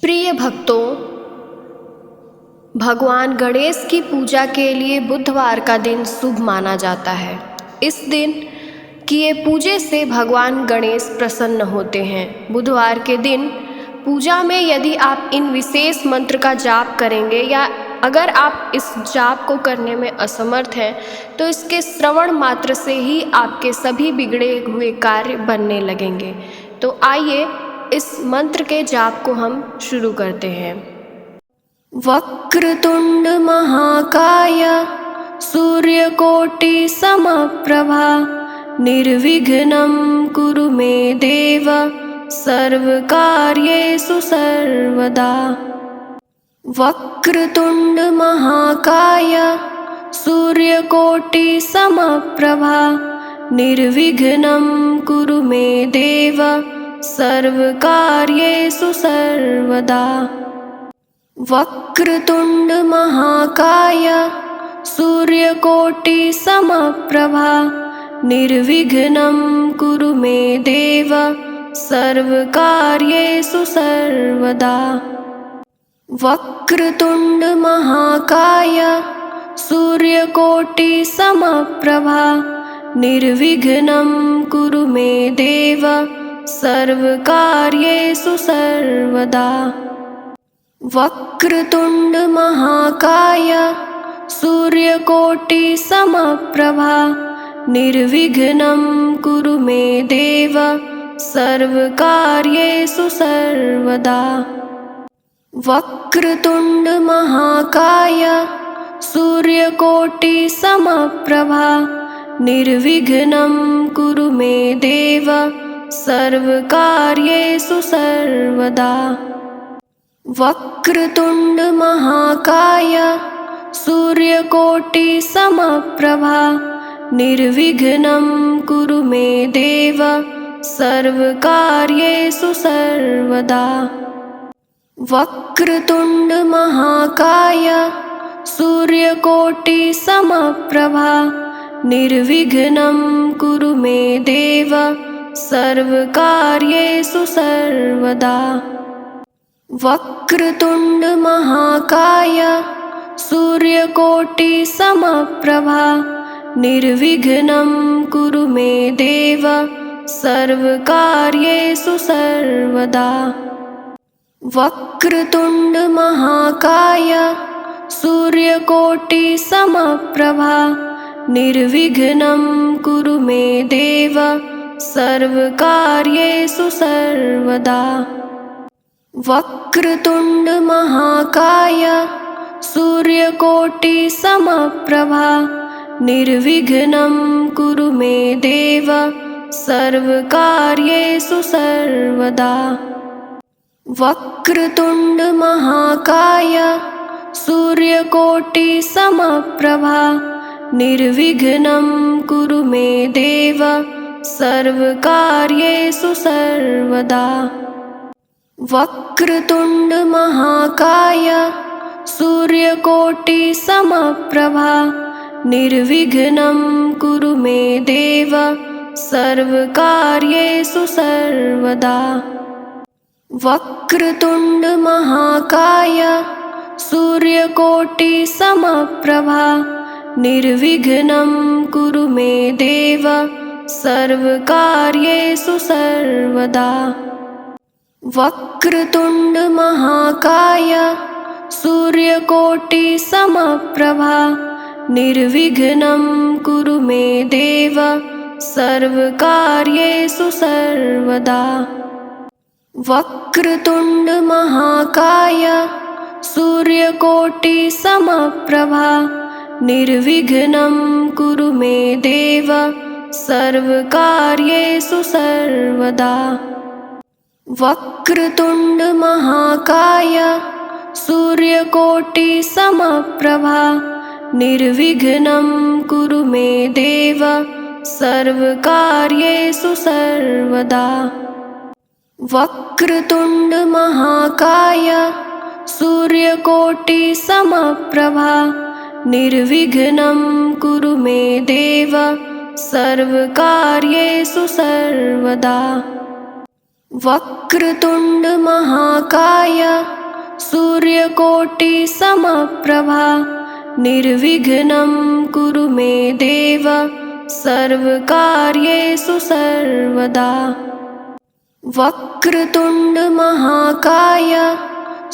प्रिय भक्तों, भगवान गणेश की पूजा के लिए बुधवार का दिन शुभ माना जाता है। इस दिन किए पूजे से भगवान गणेश प्रसन्न होते हैं। बुधवार के दिन पूजा में यदि आप इन विशेष मंत्र का जाप करेंगे या अगर आप इस जाप को करने में असमर्थ हैं तो इसके श्रवण मात्र से ही आपके सभी बिगड़े हुए कार्य बनने लगेंगे। तो आइए इस मंत्र के जाप को हम शुरू करते हैं। वक्रतुंड महाकाय सूर्यकोटि समप्रभा निर्विघ्नं कुरु मे देव सर्वकार्येषु सर्वदा। वक्रतुंड महाकाय सूर्यकोटि समप्रभा निर्विघ्नं कुरु मे देव सर्वकार्येषु सर्वदा। वक्रतुंड महाकाय सूर्यकोटि समप्रभा निर्विघ्नं कुरु मे देव सर्वकार्येषु सर्वदा। वक्रतुंड महाकाय सूर्यकोटि समप्रभा निर्विघ्नं कुरु मे देव सर्वकार्येषु सर्वदा। वक्रतुंड महाकाय सूर्यकोटि समप्रभा निर्विघ्नं कुरु मे देव सर्वकार्येषु सर्वदा। वक्रतुंड महाकाय सूर्यकोटि समप्रभा निर्विघ्नं कुरु मे देव सर्वकार्येषु सर्वदा। वक्रतुंड महाकाय सूर्यकोटि समप्रभा निर्विघ्नं कुरु मे देव सर्वकार्येषु सर्वदा। वक्रतुंड महाकाय सूर्यकोटि समप्रभा निर्विघ्नं कुरु मे देव सर्वकार्येषु सर्वदा। वक्रतुंड महाकाय सूर्यकोटि समप्रभा निर्विघ्नं कुरु मे देव सर्वकार्येषु सर्वदा। वक्रतुंड महाकाय सूर्यकोटि समप्रभा निर्विघ्नं कुरु मे देव सर्वकार्येषु सर्वदा। वक्रतुंड महाकाय सूर्यकोटि समप्रभा निर्विघ्नं कुरु मे देव सर्वकार्येषु सर्वदा। वक्रतुंड महाकाय सूर्यकोटि समप्रभा निर्विघ्नं कुरु मे देव सर्वकार्येषु सर्वदा। वक्रतुंड महाकाय सूर्यकोटि समप्रभा निर्विघ्नं कुरु मे देव सर्वकार्येषु सर्वदा। वक्रतुंड महाकाय सूर्यकोटि समप्रभा निर्विघ्नं कुरु मे देव सर्वकार्येषु सर्वदा। वक्रतुंड महाकाय सूर्यकोटि समप्रभा निर्विघ्नं कुरु मे देव सर्वकार्येषु सर्वदा। वक्रतुंड महाकाय सूर्यकोटि समप्रभा निर्विघ्नं कुरु मे देव सर्वकार्येषु सर्वदा। वक्रतुंड महाकाय सूर्यकोटि समप्रभा निर्विघ्नं कुरु मे देव सर्वकार्येषु सर्वदा। वक्रतुंड महाकाय सूर्यकोटि समप्रभा निर्विघ्नं कुरु मे देव सर्वकार्येषु सर्वदा। वक्रतुंड महाकाय सूर्यकोटि समप्रभा निर्विघ्नं कुरु मे देव सर्वकार्येषु सर्वदा। वक्रतुंड महाकाय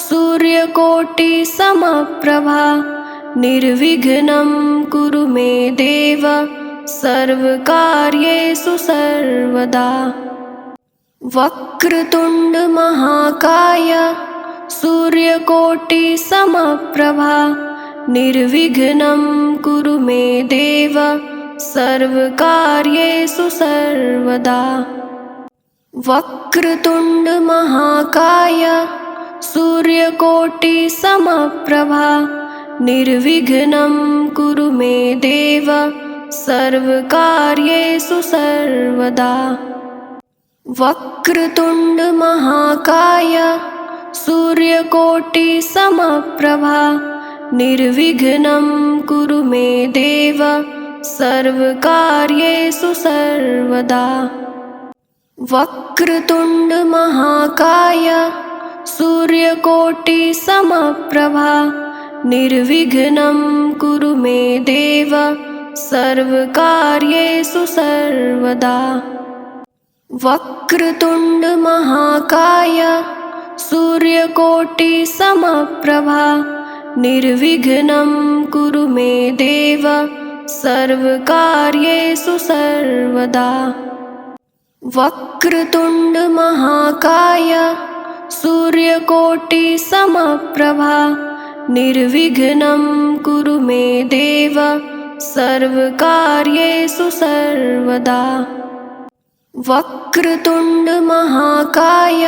सूर्यकोटि समप्रभा निर्विघ्नं कुरु मे देव सर्वकार्येषु सर्वदा। वक्रतुंड महाकाय सूर्यकोटि समप्रभा निर्विघ्नं कुरु मे देव सर्वकार्येषु सर्वदा। वक्रतुंड महाकाय सूर्यकोटि समप्रभा निर्विघ्नं कुरु मे देव सर्वकार्येषु सर्वदा। वक्रतुंड महाकाय सूर्यकोटि समप्रभा निर्विघ्नं कुरु मे देव सर्वकार्येषु सर्वदा। वक्रतुंड महाकाय सूर्यकोटि समप्रभा निर्विघ्नं कुरु मे देव सर्वकार्येषु सर्वदा। वक्रतुंड महाकाय सूर्यकोटि समप्रभा निर्विघ्नं कुरु मे देव सर्वकार्येषु सर्वदा। वक्रतुंड महाकाय सूर्यकोटि समप्रभा निर्विघ्नं कुरु मे देव सर्वकार्येषु सर्वदा। वक्रतुंड महाकाय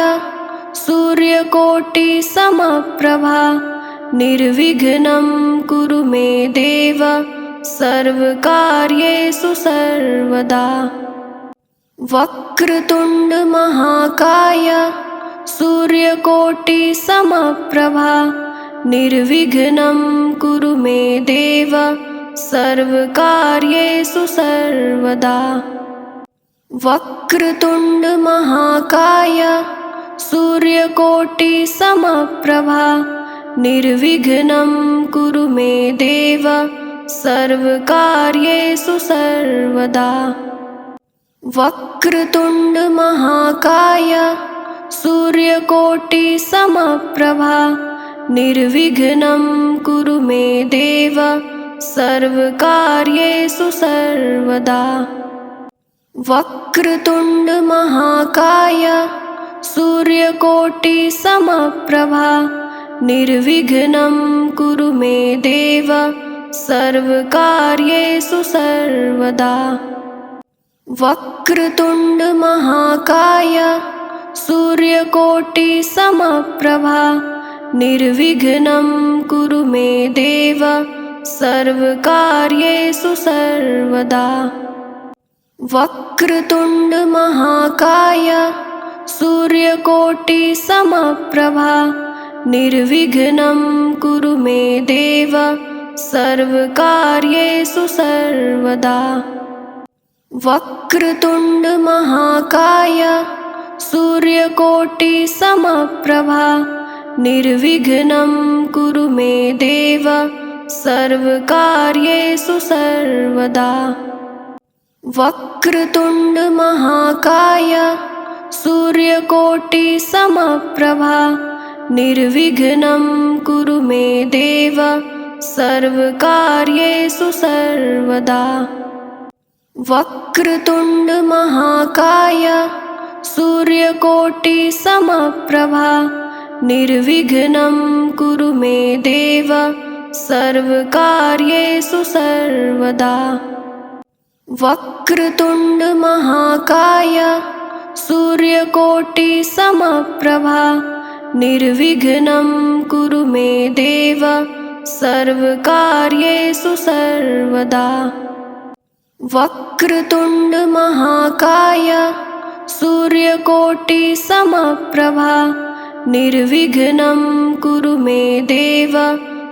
सूर्यकोटि समप्रभा निर्विघ्नं कुरु मे देव सर्वकार्येषु सर्वदा। वक्रतुंड महाकाय सूर्यकोटि समप्रभा निर्विघ्नं कुरु मे देव सर्वकार्येषु सर्वदा। वक्रतुंड महाकाय सूर्यकोटि समप्रभा निर्विघ्नं कुरु मे देव सर्वकार्येषु सर्वदा। वक्रतुंड महाकाय सूर्यकोटि समप्रभा निर्विघ्नं कुरु मे देव सर्वकार्येषु सर्वदा। वक्रतुंड महाकाय सूर्यकोटि समप्रभा निर्विघ्नं कुरु मे देव सर्वकार्येषु सर्वदा। वक्रतुंड महाकाय सूर्यकोटि समप्रभा निर्विघ्नं कुरु मे देव सर्वकार्येषु सर्वदा। वक्रतुंड महाकाय सूर्यकोटि समप्रभा निर्विघ्नं कुरु मे देव सर्वकार्येषु सर्वदा। वक्रतुंड महाकाय सूर्यकोटि समप्रभा निर्विघ्नं कुरु मे देव सर्वकार्येषु सर्वदा। वक्रतुंड महाकाय सूर्यकोटि समप्रभा निर्विघ्नं कुरु मे देव सर्वकार्येषु सर्वदा। वक्रतुंड महाकाय सूर्यकोटि समप्रभा निर्विघ्नं कुरु मे देव सर्वकार्येषु सर्वदा। वक्रतुंड महाकाय सूर्यकोटि समप्रभा निर्विघ्नं कुरु मे देव सर्वकार्येषु सर्वदा। वक्रतुंड महाकाय सूर्यकोटि समप्रभा निर्विघ्नं कुरु मे देव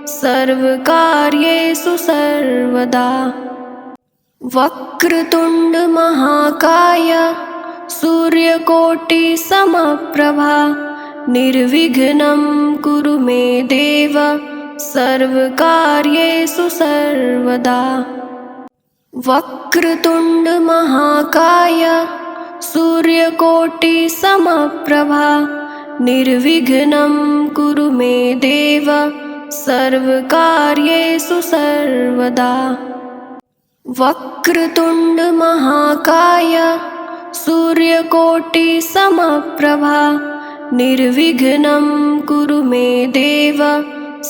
सर्वकार्येषु सर्वदा। वक्रतुंड महाकाय सूर्यकोटिसमप्रभा निर्विघ्नं कुरु मे देव सर्वकार्येषु सर्वदा। वक्रतुण्ड महाकाय सूर्यकोटिसमप्रभा निर्विघ्नं कुरु मे देव सर्वकार्येषु सर्वदा। वक्रतुण्ड महाकाय सूर्यकोटिसमप्रभा निर्विघ्नं कुरु मे देव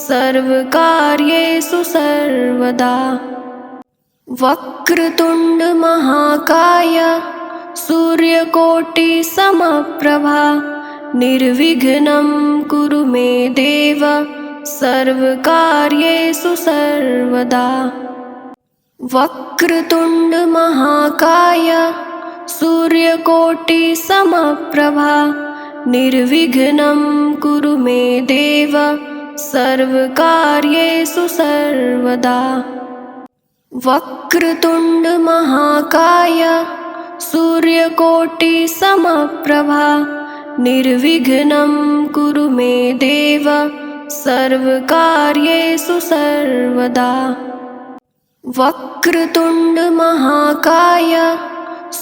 सर्वकार्येषु सर्वदा। वक्रतुण्ड महाकाय सूर्यकोटिसमप्रभा निर्विघ्नं कुरु मे देव सर्वकार्येषु सर्वदा। वक्रतुण्ड महाकाय सूर्यकोटिसमप्रभा निर्विघ्नं कुरु मे देव सर्वकार्येषु सर्वदा। वक्रतुण्ड महाकाय सूर्यकोटिसमप्रभा निर्विघ्नं कुरु मे देव सर्वकार्येषु सर्वदा। वक्रतुण्ड महाकाय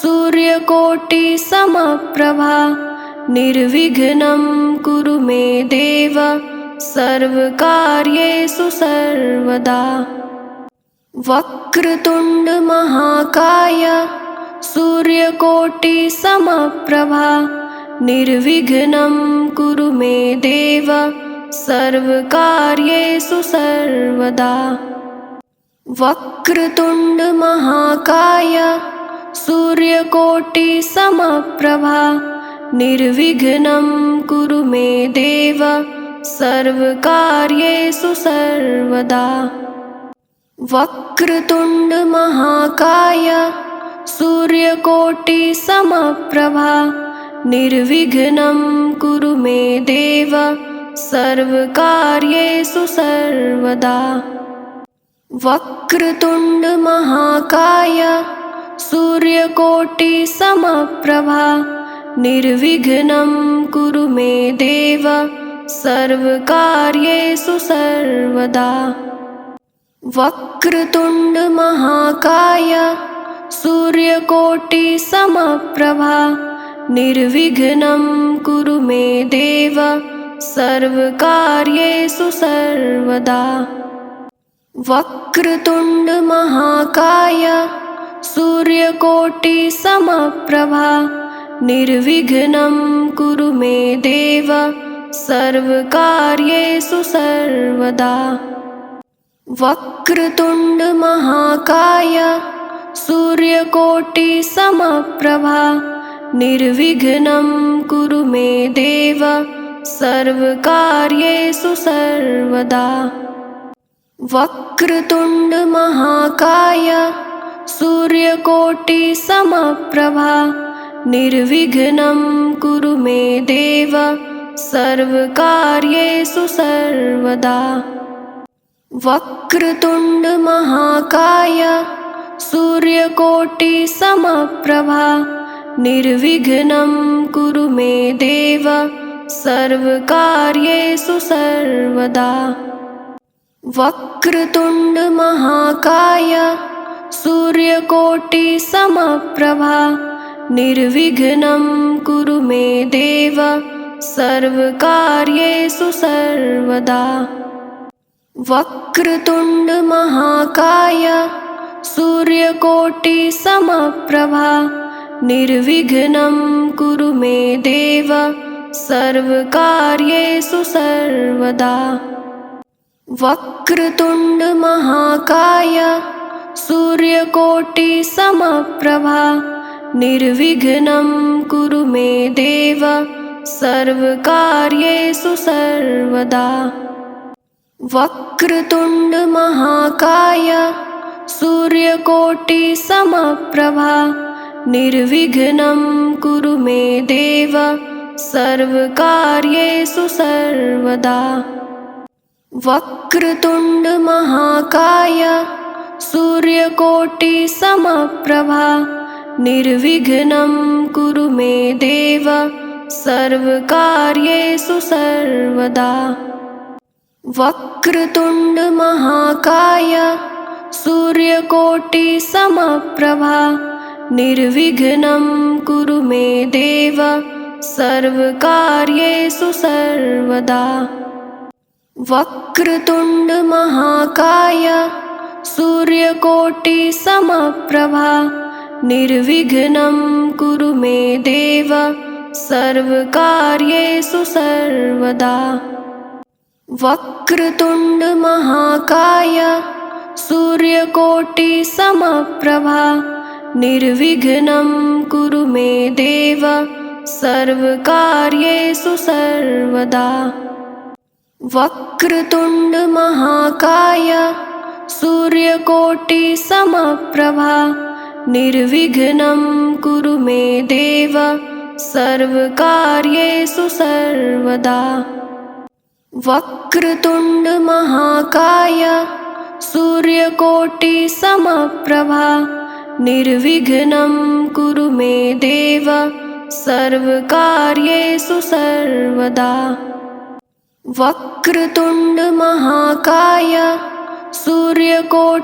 सूर्यकोटिसमप्रभा निर्विघ्नं कुरु मे देव सर्वकार्येषु सर्वदा। वक्रतुण्ड महाकाय सूर्यकोटिसमप्रभा निर्विघ्नं कुरु मे देव सर्वकार्येषु सर्वदा। वक्रतुण्ड महाकाय सूर्यकोटिसमप्रभा निर्विघ्नं कुरु मे देव सर्वकार्येषु सर्वदा। वक्रतुण्ड महाकाय सूर्यकोटिसमप्रभा निर्विघ्नं कुरु मे देव सर्वकार्येषु सर्वदा। वक्रतुण्ड महाकाय सूर्यकोटिसमप्रभा निर्विघ्नं कुरु मे देव सर्वकार्येषु सर्वदा। वक्रतुण्ड महाकाय सूर्यकोटिसमप्रभा निर्विघ्नं कुरु मे देव सर्वकार्येषु सर्वदा। वक्रतुण्ड महाकाय सूर्यकोटिसमप्रभा निर्विघ्नं कुरु मे देव सर्वकार्येषु सर्वदा। वक्रतुण्ड महाकाय सूर्यकोटिसमप्रभा निर्विघ्नं कुरु मे देव सर्वकार्येषु सर्वदा। वक्रतुण्ड महाकाय सूर्यकोटिसमप्रभा निर्विघ्नं कुरु मे देव सर्वकार्येषु सर्वदा। वक्रतुण्ड महाकाय सूर्यकोटिसमप्रभा निर्विघ्नं कुरु मे देव सर्वकार्येषु सर्वदा। वक्रतुण्ड महाकाय सूर्यकोटिसमप्रभा निर्विघ्नं कुरु मे देव सर्वकार्येषु सर्वदा। वक्रतुण्ड महाकाय सूर्यकोटिसमप्रभा निर्विघ्नं कुरु मे देव सर्वकार्येषु सर्वदा। वक्रतुण्ड महाकाय सूर्यकोटिसमप्रभा निर्विघ्नं कुरु मे देव सर्वकार्येषु सर्वदा। वक्रतुण्ड महाकाय सूर्यकोटिसमप्रभा निर्विघ्नं कुरु मे देव सर्वकार्येषु सर्वदा। वक्रतुण्ड महाकाय सूर्यकोटिसमप्रभा निर्विघ्नं कुरु मे देव सर्वकार्येषु सर्वदा। वक्रतुण्ड महाकाय सूर्यकोटिसमप्रभा निर्विघ्नं कुरु मे देव सर्वकार्येषु सर्वदा। वक्रतुण्ड महाकाय सूर्यकोटिसमप्रभा निर्विघ्नं कुरु मे देव सर्वकार्येषु सर्वदा। वक्रतुण्ड महाकाय सूर्यकोटिसमप्रभा निर्विघ्नं कुरु मे देव सर्वकार्येषु सर्वदा। वक्रतुण्ड महाकाय सूर्यकोटिसमप्रभा निर्विघ्नं कुरु मे देव सर्वकार्येषु सर्वदा। वक्रतुण्ड महाकाय सूर्यकोटिसमप्रभा निर्विघ्नं कुरु मे देव सर्वकार्येषु सर्वदा। वक्रतुण्ड महाकाय सूर्यकोटिसमप्रभा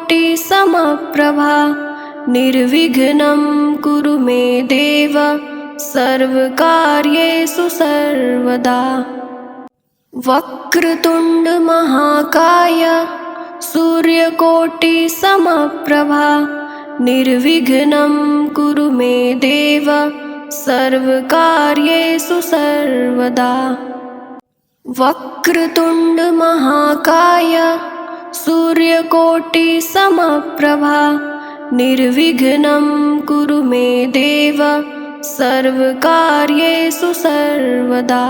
निर्विघ्नं कुरु मे देव सर्वकार्येषु सर्वदा। वक्रतुण्ड महाकाय सूर्यकोटिसमप्रभा निर्विघ्नं कुरु मे देव सर्वकार्येषु सर्वदा। वक्रतुण्ड महाकाय सूर्यकोटिसमप्रभा निर्विघ्नं कुरु मे देव सर्वकार्येषु सर्वदा।